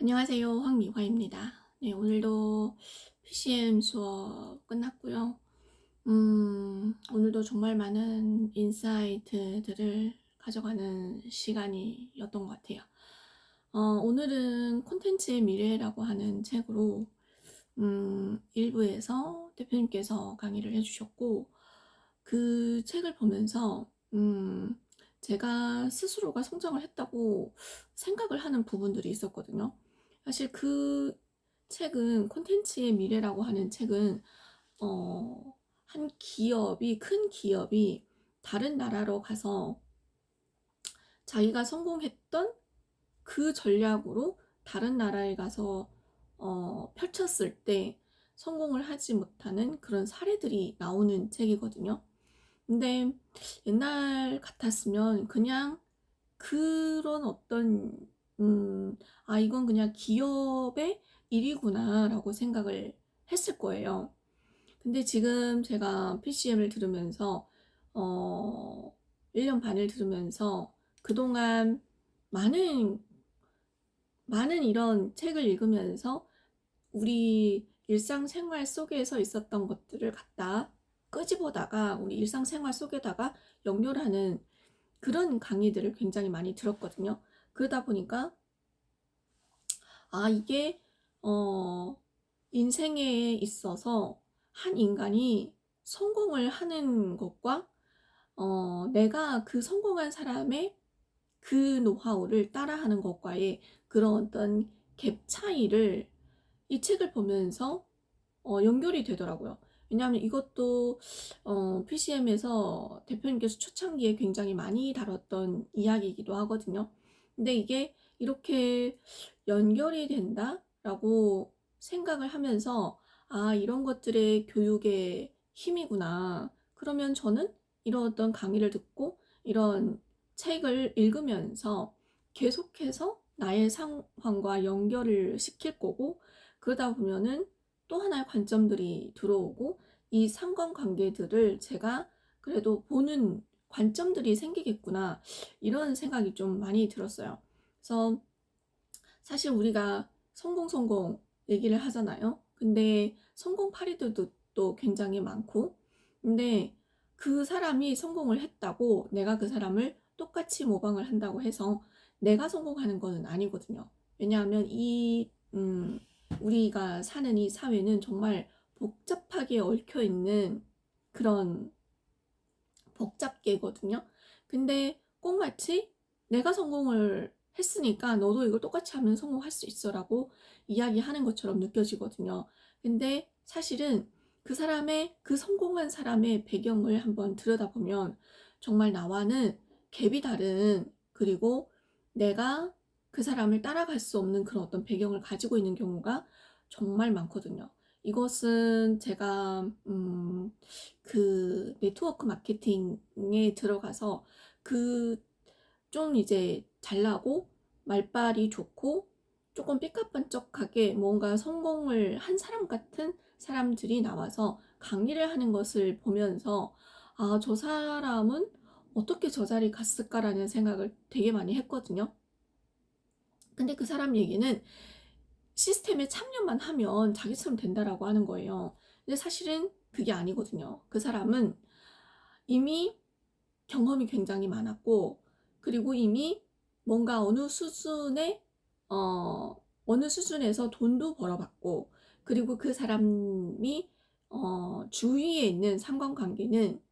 안녕하세요. 황미화입니다. 네, 오늘도 PCM 수업 끝났고요. 오늘도 정말 많은 인사이트들을 가져가는 시간이었던 것 같아요. 오늘은 콘텐츠의 미래라고 하는 책으로 일부에서 대표님께서 강의를 해주셨고, 그 책을 보면서 제가 스스로가 성장을 했다고 생각을 하는 부분들이 있었거든요. 사실 그 책은, 콘텐츠의 미래라고 하는 책은 한 기업이, 큰 기업이 다른 나라로 가서 자기가 성공했던 그 전략으로 다른 나라에 가서 펼쳤을 때 성공을 하지 못하는 그런 사례들이 나오는 책이거든요. 근데 옛날 같았으면 그냥 그런 어떤 이건 그냥 기업의 일이구나 라고 생각을 했을 거예요. 근데 지금 제가 PCM을 들으면서 1년 반을 들으면서 그동안 많은 이런 책을 읽으면서 우리 일상생활 속에서 있었던 것들을 갖다 끄집어다가 우리 일상생활 속에다가 연결하는 그런 강의들을 굉장히 많이 들었거든요. 그러다 보니까 이게 인생에 있어서 한 인간이 성공을 하는 것과 내가 그 성공한 사람의 그 노하우를 따라하는 것과의 그런 어떤 갭 차이를 이 책을 보면서 연결이 되더라고요. 왜냐하면 이것도 PCM에서 대표님께서 초창기에 굉장히 많이 다뤘던 이야기이기도 하거든요. 근데 이게 이렇게 연결이 된다라고 생각을 하면서 이런 것들의 교육의 힘이구나. 그러면 저는 이런 어떤 강의를 듣고 이런 책을 읽으면서 계속해서 나의 상황과 연결을 시킬 거고, 그러다 보면은 또 하나의 관점들이 들어오고 이 상관관계들을 제가 그래도 보는 관점들이 생기겠구나, 이런 생각이 좀 많이 들었어요. 그래서 사실 우리가 성공 얘기를 하잖아요. 근데 성공 파리들도 또 굉장히 많고, 근데 그 사람이 성공을 했다고 내가 그 사람을 똑같이 모방을 한다고 해서 내가 성공하는 것은 아니거든요. 왜냐하면 우리가 사는 이 사회는 정말 복잡하게 얽혀 있는 그런 복잡계거든요. 근데 꼭 마치 내가 성공을 했으니까 너도 이걸 똑같이 하면 성공할 수 있어 라고 이야기하는 것처럼 느껴지거든요. 근데 사실은 그 성공한 사람의 배경을 한번 들여다보면 정말 나와는 갭이 다른, 그리고 내가 그 사람을 따라갈 수 없는 그런 어떤 배경을 가지고 있는 경우가 정말 많거든요. 이것은 제가 그 네트워크 마케팅에 들어가서 그 좀 이제 잘나고 말빨이 좋고 조금 삐까뻔쩍하게 뭔가 성공을 한 사람 같은 사람들이 나와서 강의를 하는 것을 보면서 저 사람은 어떻게 저 자리 갔을까라는 생각을 되게 많이 했거든요. 근데 그 사람 얘기는 시스템에 참여만 하면 자기처럼 된다라고 하는 거예요. 근데 사실은 그게 아니거든요. 그 사람은 이미 경험이 굉장히 많았고, 그리고 이미 뭔가 어느 수준에서 돈도 벌어봤고, 그리고 그 사람이 주위에 있는 상관관계는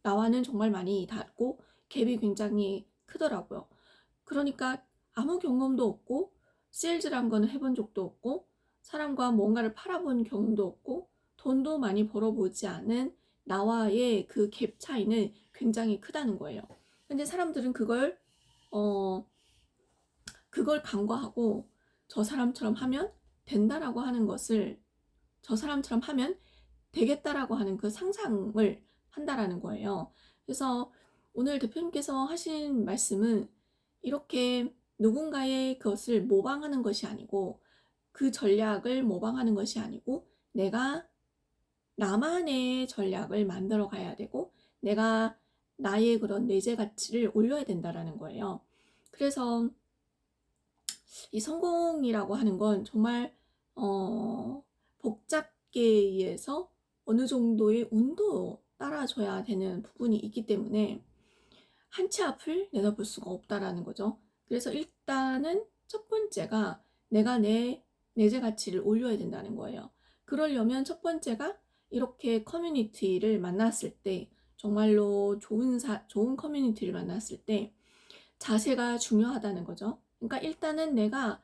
나와는 정말 많이 다르고 갭이 굉장히 크더라고요. 그러니까 아무 경험도 없고 세일즈란 거는 해본 적도 없고 사람과 뭔가를 팔아본 경험도 없고 돈도 많이 벌어보지 않은 나와의 그 갭 차이는 굉장히 크다는 거예요. 근데 사람들은 어, 그걸 간과하고 저 사람처럼 하면 된다라고 하는 것을, 저 사람처럼 하면 되겠다라고 하는 그 상상을 한다라는 거예요. 그래서 오늘 대표님께서 하신 말씀은 이렇게 누군가의 것을 모방하는 것이 아니고, 그 전략을 모방하는 것이 아니고, 내가 나만의 전략을 만들어 가야 되고, 내가 나의 그런 내재 가치를 올려야 된다라는 거예요. 그래서 이 성공이라고 하는 건 정말 복잡계에서 어느 정도의 운도 따라줘야 되는 부분이 있기 때문에 한 치 앞을 내다볼 수가 없다라는 거죠. 그래서 일단은 첫 번째가 내가 내 내재 가치를 올려야 된다는 거예요. 그러려면 첫 번째가 이렇게 커뮤니티를 만났을 때, 정말로 좋은 커뮤니티를 만났을 때 자세가 중요하다는 거죠. 그러니까 일단은 내가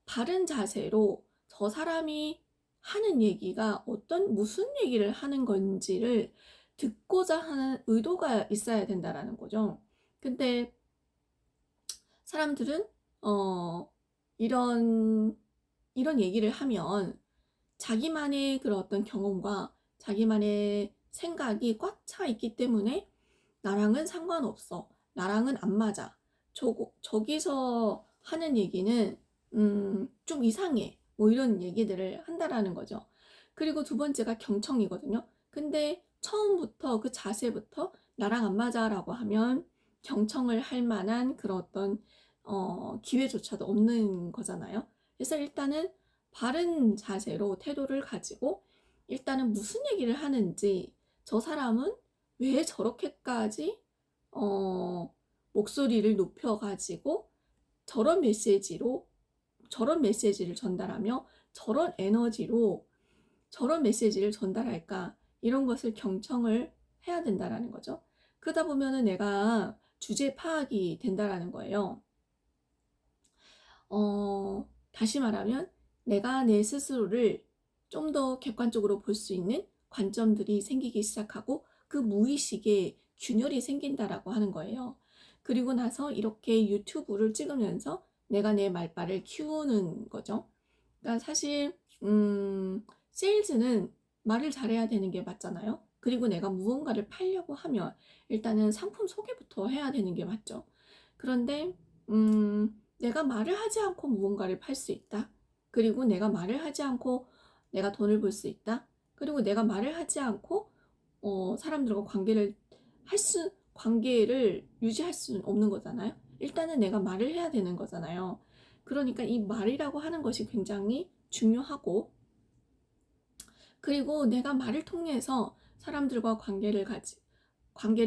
바른 자세로 저 사람이 하는 얘기가 무슨 얘기를 하는 건지를 듣고자 하는 의도가 있어야 된다라는 거죠. 근데 사람들은 이런 얘기를 하면 자기만의 그런 어떤 경험과 자기만의 생각이 꽉 차 있기 때문에 나랑은 상관없어, 나랑은 안 맞아, 저기서 하는 얘기는 좀 이상해, 뭐 이런 얘기들을 한다라는 거죠. 그리고 두 번째가 경청이거든요. 근데 처음부터 그 자세부터 나랑 안 맞아라고 하면 경청을 할 만한 그런 어떤 기회조차도 없는 거잖아요. 그래서 일단은 바른 자세로 태도를 가지고 일단은 무슨 얘기를 하는지, 저 사람은 왜 저렇게까지 목소리를 높여가지고 저런 메시지를 전달하며 저런 에너지로 저런 메시지를 전달할까, 이런 것을 경청을 해야 된다라는 거죠. 그러다 보면은 내가 주제 파악이 된다라는 거예요. 다시 말하면 내가 내 스스로를 좀 더 객관적으로 볼 수 있는 관점들이 생기기 시작하고 그 무의식에 균열이 생긴다라고 하는 거예요. 그리고 나서 이렇게 유튜브를 찍으면서 내가 내 말발을 키우는 거죠. 그러니까 사실 세일즈는 말을 잘해야 되는 게 맞잖아요. 그리고 내가 무언가를 팔려고 하면 일단은 상품 소개부터 해야 되는 게 맞죠. 그런데 내가 말을 하지 않고 무언가를 팔 수 있다. 그리고 내가 말을 하지 않고 내가 돈을 벌 수 있다. 그리고 내가 말을 하지 않고 사람들과 관계를 유지할 수는 없는 거잖아요. 일단은 내가 말을 해야 되는 거잖아요. 그러니까 이 말이라고 하는 것이 굉장히 중요하고, 그리고 내가 말을 통해서 사람들과 관계를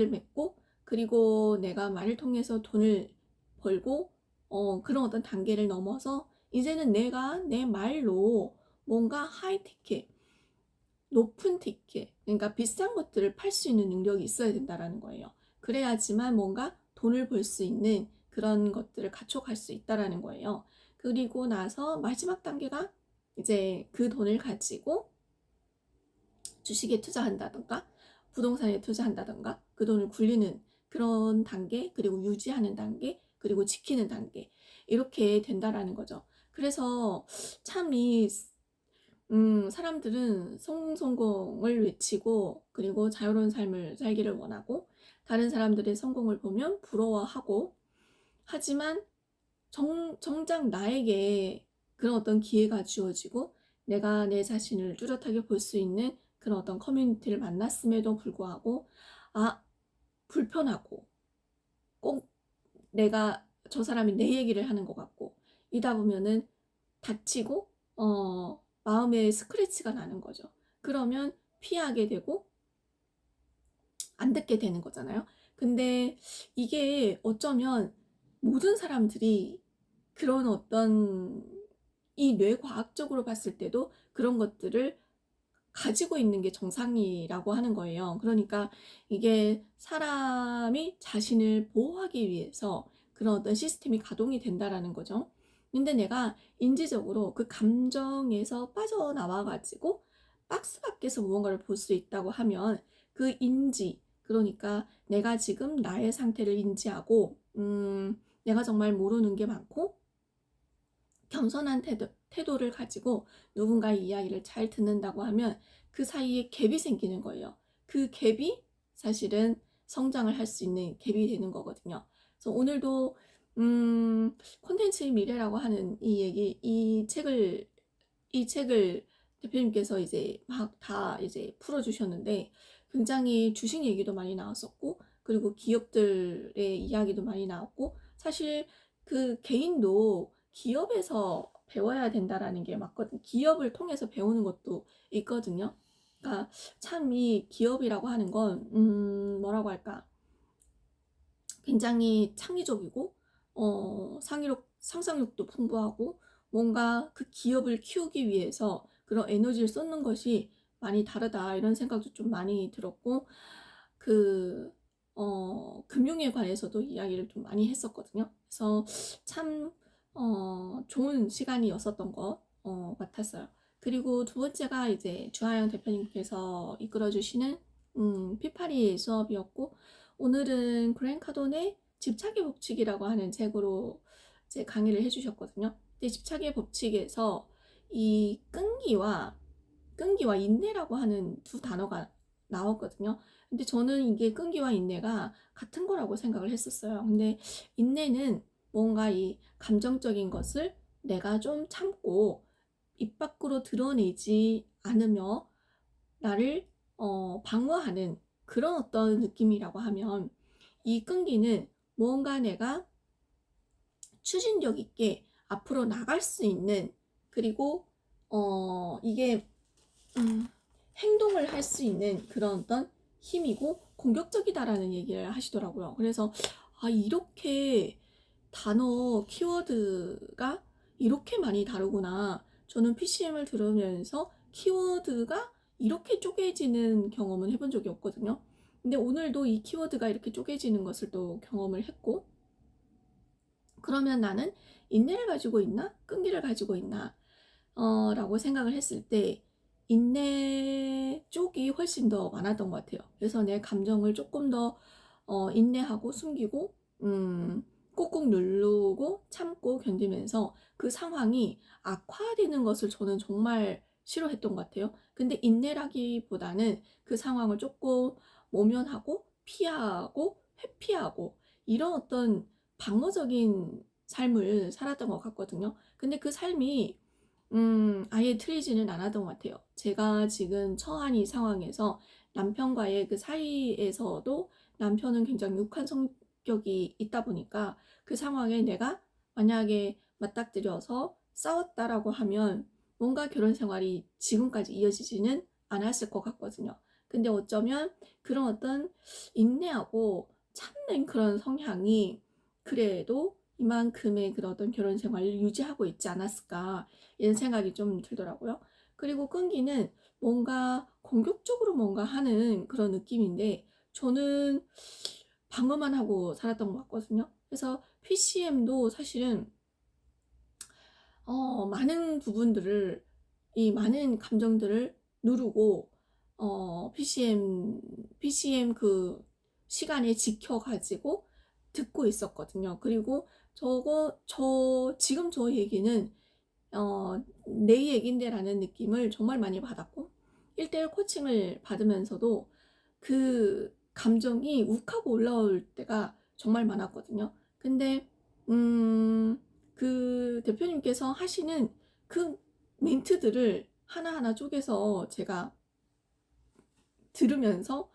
맺고, 그리고 내가 말을 통해서 돈을 벌고, 그런 어떤 단계를 넘어서 이제는 내가 내 말로 뭔가 하이티켓, 높은 티켓, 그러니까 비싼 것들을 팔 수 있는 능력이 있어야 된다라는 거예요. 그래야지만 뭔가 돈을 벌 수 있는 그런 것들을 갖춰갈 수 있다라는 거예요. 그리고 나서 마지막 단계가 이제 그 돈을 가지고 주식에 투자한다던가 부동산에 투자한다던가 그 돈을 굴리는 그런 단계, 그리고 유지하는 단계, 그리고 지키는 단계, 이렇게 된다라는 거죠. 그래서 참 사람들은 성공을 외치고 그리고 자유로운 삶을 살기를 원하고 다른 사람들의 성공을 보면 부러워하고, 하지만 정작 나에게 그런 어떤 기회가 주어지고 내가 내 자신을 뚜렷하게 볼 수 있는 그런 어떤 커뮤니티를 만났음에도 불구하고 불편하고, 꼭 내가 저 사람이 내 얘기를 하는 것 같고, 이다 보면은 다치고 마음에 스크래치가 나는 거죠. 그러면 피하게 되고 안 듣게 되는 거잖아요. 근데 이게 어쩌면 모든 사람들이 그런 어떤 이 뇌과학적으로 봤을 때도 그런 것들을 가지고 있는 게 정상이라고 하는 거예요. 그러니까 이게 사람이 자신을 보호하기 위해서 그런 어떤 시스템이 가동이 된다라는 거죠. 근데 내가 인지적으로 그 감정에서 빠져나와 가지고 박스 밖에서 무언가를 볼 수 있다고 하면 그 인지, 그러니까 내가 지금 나의 상태를 인지하고 내가 정말 모르는 게 많고 겸손한 태도를 가지고 누군가의 이야기를 잘 듣는다고 하면 그 사이에 갭이 생기는 거예요. 그 갭이 사실은 성장을 할 수 있는 갭이 되는 거거든요. 그래서 오늘도 콘텐츠의 미래라고 하는 이 책을 대표님께서 이제 막 다 이제 풀어주셨는데, 굉장히 주식 얘기도 많이 나왔었고, 그리고 기업들의 이야기도 많이 나왔고, 사실 그 개인도 기업에서 배워야 된다라는 게 맞거든. 기업을 통해서 배우는 것도 있거든요. 그러니까 참 이 기업이라고 하는 건 뭐라고 할까? 굉장히 창의적이고 상상력도 풍부하고 뭔가 그 기업을 키우기 위해서 그런 에너지를 쏟는 것이 많이 다르다 이런 생각도 좀 많이 들었고 그 금융에 관해서도 이야기를 좀 많이 했었거든요. 그래서 참 좋은 시간이었었던 것 같았어요. 그리고 두 번째가 이제 주하영 대표님께서 이끌어 주시는 피파리 수업이었고 오늘은 그랜 카돈의 집착의 법칙이라고 하는 책으로 이제 강의를 해주셨거든요. 근데 집착의 법칙에서 이 끈기와 인내라고 하는 두 단어가 나왔거든요. 근데 저는 이게 끈기와 인내가 같은 거라고 생각을 했었어요. 근데 인내는 뭔가 이 감정적인 것을 내가 좀 참고 입 밖으로 드러내지 않으며 나를 방어하는 그런 어떤 느낌이라고 하면 이 끈기는 뭔가 내가 추진력 있게 앞으로 나갈 수 있는 그리고 이게 행동을 할 수 있는 그런 어떤 힘이고 공격적이다라는 얘기를 하시더라고요. 그래서 이렇게 단어 키워드가 이렇게 많이 다르구나. 저는 PCM을 들으면서 키워드가 이렇게 쪼개지는 경험은 해본 적이 없거든요. 근데 오늘도 이 키워드가 이렇게 쪼개지는 것을 또 경험을 했고, 그러면 나는 인내를 가지고 있나? 끈기를 가지고 있나? 라고 생각을 했을 때 인내 쪽이 훨씬 더 많았던 것 같아요. 그래서 내 감정을 조금 더 인내하고 숨기고 꾹꾹 누르고 참고 견디면서 그 상황이 악화되는 것을 저는 정말 싫어했던 것 같아요. 근데 인내라기보다는 그 상황을 조금 모면하고 피하고 회피하고 이런 어떤 방어적인 삶을 살았던 것 같거든요. 근데 그 삶이 아예 틀리지는 않았던 것 같아요. 제가 지금 처한 이 상황에서 남편과의 그 사이에서도 남편은 굉장히 육한 성격이 있다 보니까 그 상황에 내가 만약에 맞닥뜨려서 싸웠다라고 하면 뭔가 결혼 생활이 지금까지 이어지지는 않았을 것 같거든요. 근데 어쩌면 그런 어떤 인내하고 참는 그런 성향이 그래도 이만큼의 그런 어떤 결혼 생활을 유지하고 있지 않았을까 이런 생각이 좀 들더라고요. 그리고 끈기는 뭔가 공격적으로 뭔가 하는 그런 느낌인데 저는 방어만 하고 살았던 것 같거든요. 그래서 PCM도 사실은 많은 부분들을 이 많은 감정들을 누르고 PCM 그 시간에 지켜가지고 듣고 있었거든요. 그리고 지금 저 얘기는 내 얘긴데라는 느낌을 정말 많이 받았고 1대1 코칭을 받으면서도 그 감정이 욱하고 올라올 때가 정말 많았거든요. 근데 그 대표님께서 하시는 그 멘트들을 하나하나 쪼개서 제가 들으면서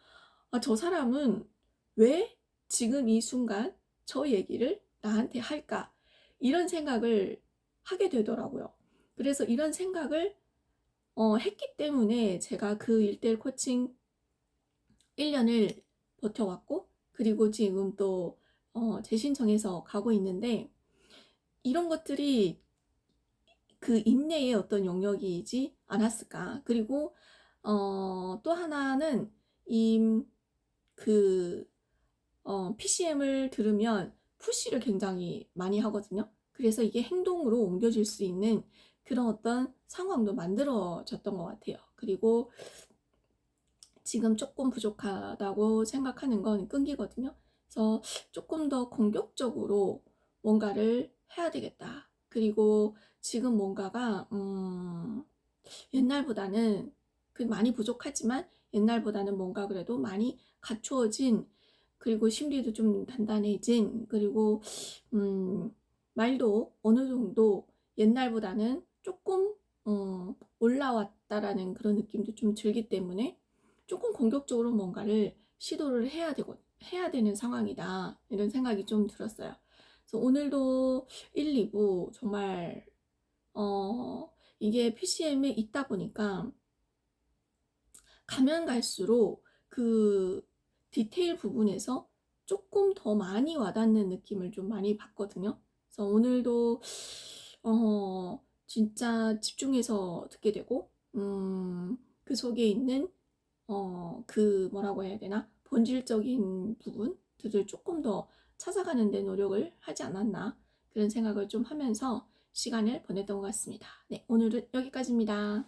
저 사람은 왜 지금 이 순간 저 얘기를 나한테 할까? 이런 생각을 하게 되더라고요. 그래서 이런 생각을 했기 때문에 제가 그 1대1 코칭 1년을 버텨왔고 그리고 지금 또 재신청해서 가고 있는데 이런 것들이 그 인내의 어떤 영역이지 않았을까. 그리고 또 하나는 그 PCM을 들으면 푸시를 굉장히 많이 하거든요. 그래서 이게 행동으로 옮겨질 수 있는 그런 어떤 상황도 만들어졌던 것 같아요. 그리고 지금 조금 부족하다고 생각하는 건 끈기거든요. 그래서 조금 더 공격적으로 뭔가를 해야 되겠다. 그리고 지금 뭔가가 옛날보다는 많이 부족하지만 옛날보다는 뭔가 그래도 많이 갖추어진 그리고 심리도 좀 단단해진 그리고 말도 어느 정도 옛날보다는 조금 올라왔다라는 그런 느낌도 좀 들기 때문에 조금 공격적으로 뭔가를 시도를 해야 되는 상황이다 이런 생각이 좀 들었어요. 그래서 오늘도 1, 2부 정말 이게 PCM에 있다 보니까 가면 갈수록 그 디테일 부분에서 조금 더 많이 와닿는 느낌을 좀 많이 받거든요. 그래서 오늘도 진짜 집중해서 듣게 되고 그 속에 있는 그 뭐라고 해야 되나? 본질적인 부분들을 조금 더 찾아가는 데 노력을 하지 않았나? 그런 생각을 좀 하면서 시간을 보냈던 것 같습니다. 네, 오늘은 여기까지입니다.